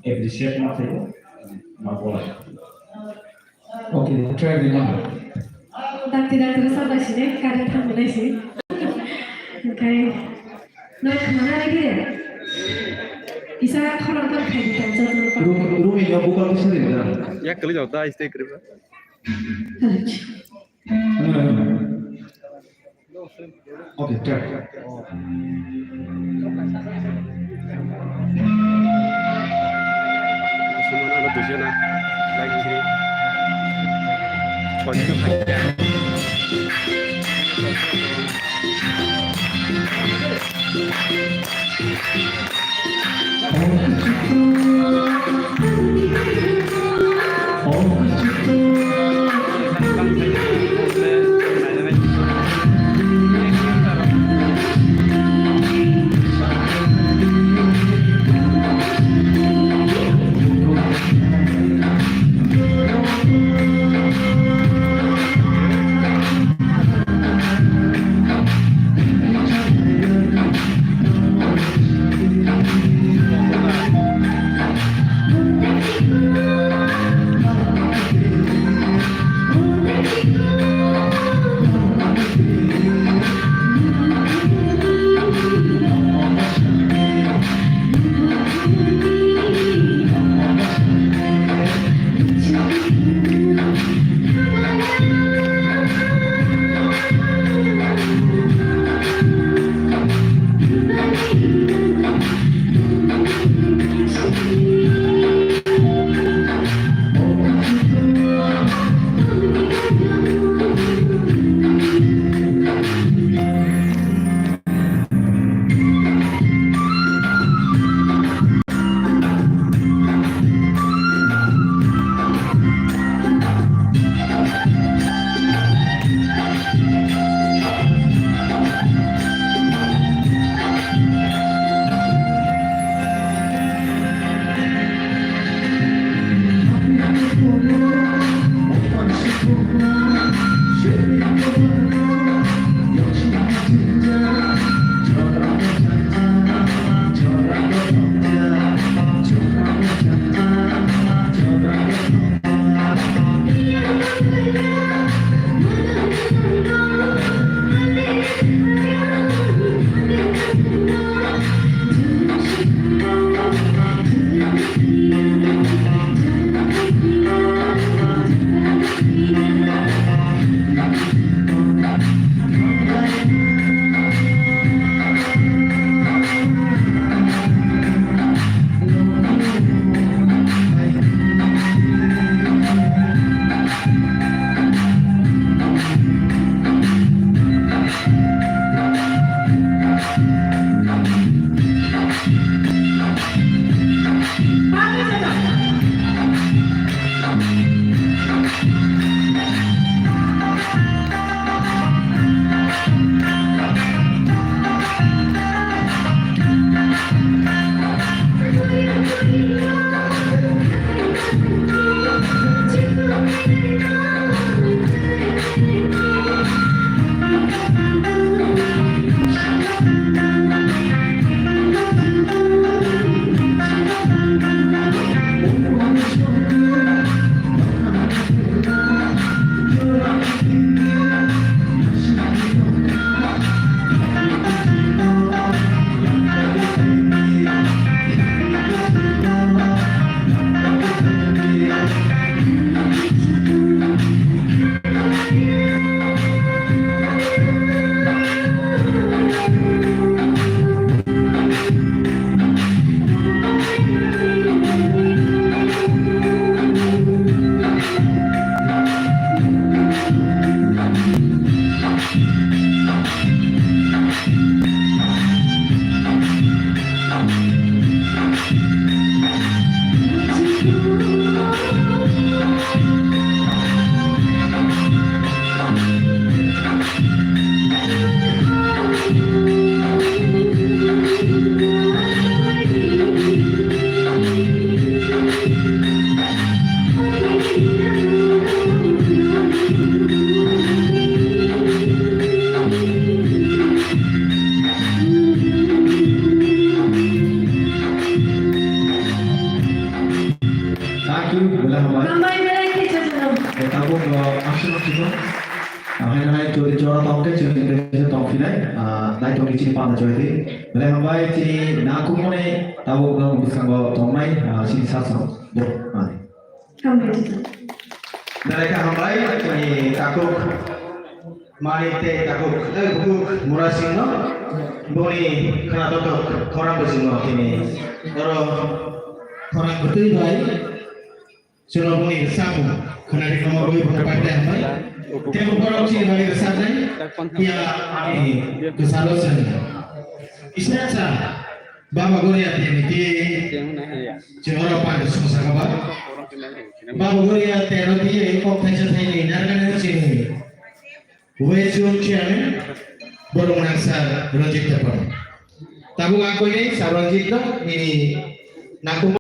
appreciate nothing, not what. Okay, try again. Tidak terasa di sini, karena tamu di sini. Okay, nak mana lagi ya? Bisa kalau tak kayak gitu aja tuh. Rumah yang bukan bisa tidak. Ya kali jauh dah istri kerja. Okay, try. Semua ada tujuan lah. Lagi sini. Soalnya kan you, bela hambai. Mamai belai kejar jalan. Tabuk action kita. Hai curi cora tongke curi kerja tong filai. Nai tong ciri pada curi ti. Bela hambai ciri naku mone tabuk nong bisa go tong mai ciri sasam. Bo. Mamai jalan. Mereka hambai ciri takuk. Mari te takuk. Bukuk murasing no. Boni kena totok korang bersino kini. Kalau korang betul baik. Sudah boni sabu. Kena di nomor boi berpandai hambai. Tengok korang sini bagi kesadaran. Ya ini kesalahan. Istilahnya sah. Bapa Garia Ter ini cengora pada susah kabar. Bapa Garia Ter ini kok pensiun ini narkan itu sini. Wajib cian baru menasar rojek tepat. Tabung aku ini sarojek ini naku